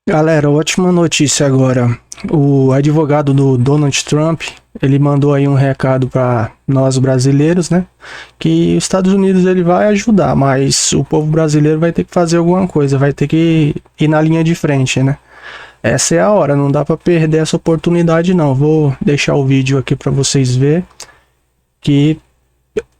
Galera, ótima notícia agora. O advogado do Donald Trump, ele mandou aí um recado para nós brasileiros, né? Que os Estados Unidos ele vai ajudar, mas o povo brasileiro vai ter que fazer alguma coisa, vai ter que ir na linha de frente, né? Essa é a hora, não dá para perder essa oportunidade não. Vou deixar o vídeo aqui para vocês verem que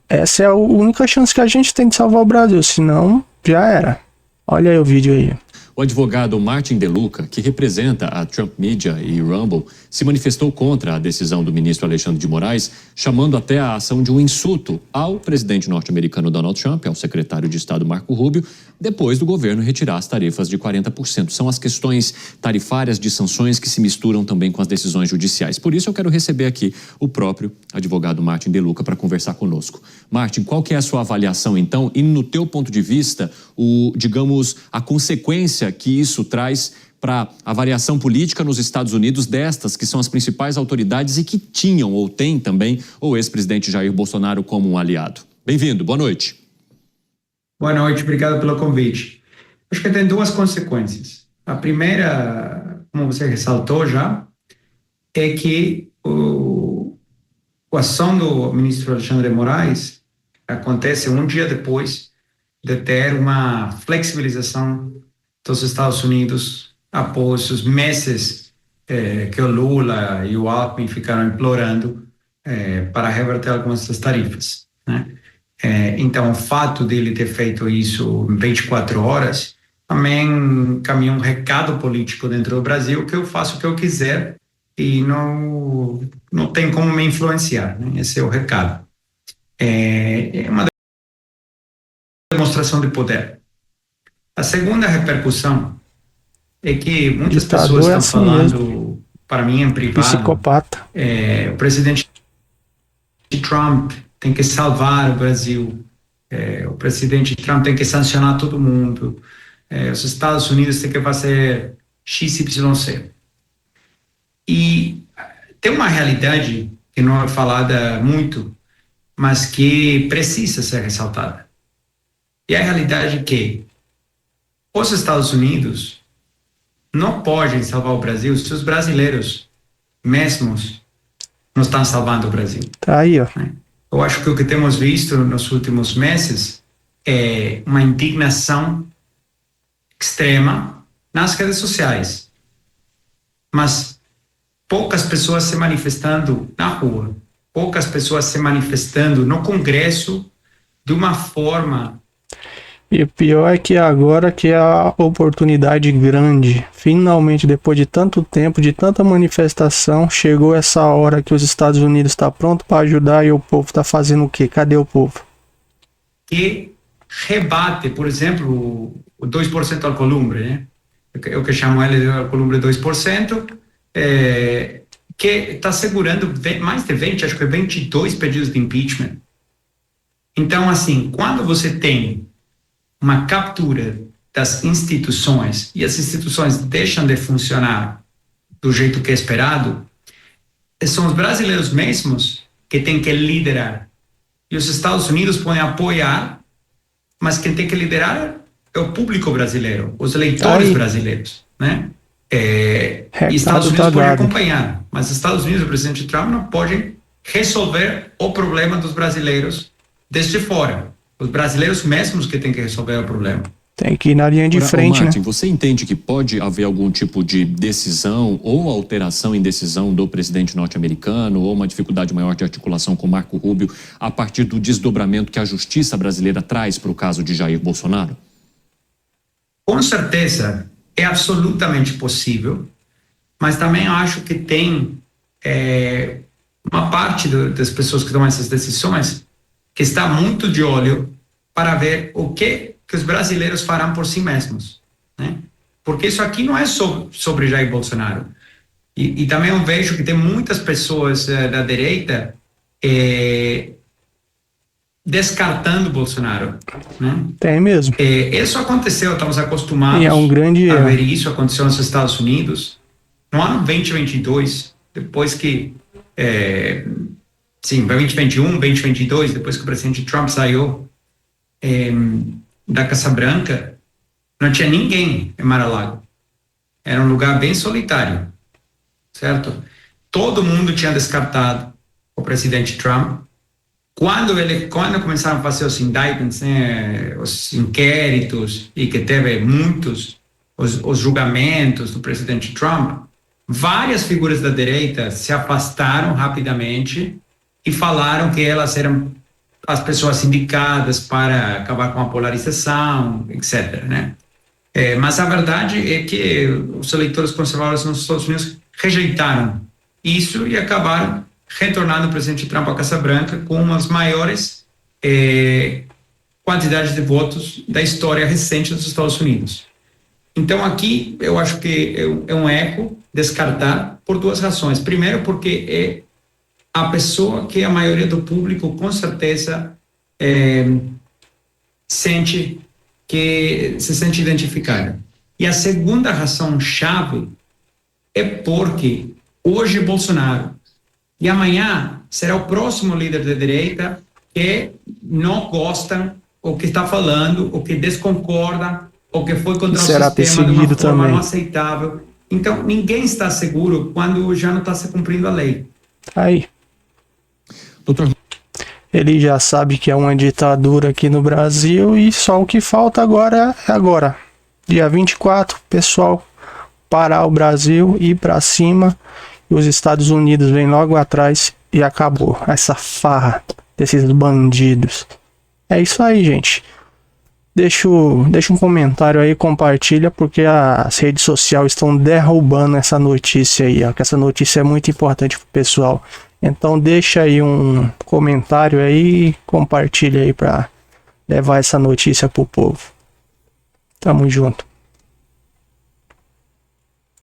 essa é a única chance que a gente tem de salvar o Brasil, senão já era. Olha aí o vídeo aí. O advogado Martin DeLuca, que representa a Trump Media e Rumble, se manifestou contra a decisão do ministro Alexandre de Moraes, chamando até a ação de um insulto ao presidente norte-americano Donald Trump, ao secretário de Estado Marco Rubio, depois do governo retirar as tarifas de 40%. São as questões tarifárias de sanções que se misturam também com as decisões judiciais. Por isso eu quero receber aqui o próprio advogado Martin DeLuca para conversar conosco. Martin, qual que é a sua avaliação então e no teu ponto de vista, a consequência que isso traz para a variação política nos Estados Unidos destas, que são as principais autoridades e que tinham ou têm também o ex-presidente Jair Bolsonaro como um aliado. Bem-vindo, boa noite. Boa noite, obrigado pelo convite. Acho que tem duas consequências. A primeira, como você ressaltou já, é que a ação do ministro Alexandre de Moraes acontece um dia depois de ter uma flexibilização dos Estados Unidos após os meses que o Lula e o Alckmin ficaram implorando para reverter algumas das tarifas, né? Então, o fato dele ter feito isso em 24 horas também caminha um recado político dentro do Brasil que eu faço o que eu quiser e não tem como me influenciar, né? Esse é o recado. É uma demonstração de poder. A segunda repercussão é que muitas pessoas estão falando, para mim em privado, psicopata. O presidente Trump tem que salvar o Brasil, o presidente Trump tem que sancionar todo mundo, os Estados Unidos têm que fazer XYZ. E tem uma realidade que não é falada muito, mas que precisa ser ressaltada. E a realidade é que os Estados Unidos não podem salvar o Brasil se os brasileiros mesmos não estão salvando o Brasil. Tá aí, ó. Eu acho que o que temos visto nos últimos meses é uma indignação extrema nas redes sociais, mas poucas pessoas se manifestando na rua, poucas pessoas se manifestando no Congresso de uma forma. E o pior é que agora que é a oportunidade grande, finalmente depois de tanto tempo, de tanta manifestação, chegou essa hora que os Estados Unidos está pronto para ajudar e o povo está fazendo o quê? Cadê o povo? Que rebate, por exemplo, o 2% Alcolumbre, né? Eu que chamo ele de Alcolumbre 2%, que está segurando mais de 20, acho que 22 pedidos de impeachment. Então, assim, quando você tem uma captura das instituições e as instituições deixam de funcionar do jeito que é esperado, são os brasileiros mesmos que têm que liderar. E os Estados Unidos podem apoiar, mas quem tem que liderar é o público brasileiro, os eleitores brasileiros, né? E Estados Unidos podem acompanhar, mas os Estados Unidos, o presidente Trump, não pode resolver o problema dos brasileiros desde fora. Os brasileiros mesmos que têm que resolver o problema. Tem que ir na linha de frente, Martin, né? Você entende que pode haver algum tipo de decisão ou alteração em decisão do presidente norte-americano ou uma dificuldade maior de articulação com Marco Rubio a partir do desdobramento que a justiça brasileira traz para o caso de Jair Bolsonaro? Com certeza, é absolutamente possível, mas também acho que tem uma parte das pessoas que tomam essas decisões que está muito de olho para ver o que os brasileiros farão por si mesmos, né? Porque isso aqui não é sobre Jair Bolsonaro. E também eu vejo que tem muitas pessoas da direita descartando Bolsonaro, né? Tem mesmo. Isso aconteceu, estamos acostumados a ver isso, aconteceu nos Estados Unidos no ano 2022, depois que 2021, 2022, depois que o presidente Trump saiu da Casa Branca, não tinha ninguém em Mar-a-Lago. Era um lugar bem solitário, certo? Todo mundo tinha descartado o presidente Trump. Quando começaram a fazer os indictments, né, os inquéritos, e que teve muitos, os julgamentos do presidente Trump, várias figuras da direita se afastaram rapidamente e falaram que elas eram as pessoas indicadas para acabar com a polarização, etc., né? Mas a verdade é que os eleitores conservadores nos Estados Unidos rejeitaram isso e acabaram retornando o presidente Trump à Casa Branca com umas maiores quantidades de votos da história recente dos Estados Unidos. Então, aqui, eu acho que é um eco descartar por duas razões. Primeiro, porque é a pessoa que a maioria do público, com certeza, se sente identificada. E a segunda razão-chave é porque hoje Bolsonaro e amanhã será o próximo líder da direita que não gosta, ou que está falando, ou que desconcorda, ou que foi contra será o sistema de uma forma também não aceitável. Então, ninguém está seguro quando já não está se cumprindo a lei. Aí. Doutor, ele já sabe que é uma ditadura aqui no Brasil e só o que falta agora é agora. Dia 24, pessoal, parar o Brasil, ir para cima, e os Estados Unidos vêm logo atrás e acabou essa farra desses bandidos. É isso aí, gente. Deixa um comentário aí, compartilha, porque as redes sociais estão derrubando essa notícia aí, ó, que essa notícia é muito importante pro pessoal. Então deixa aí um comentário aí e compartilha aí para levar essa notícia pro povo. Tamo junto.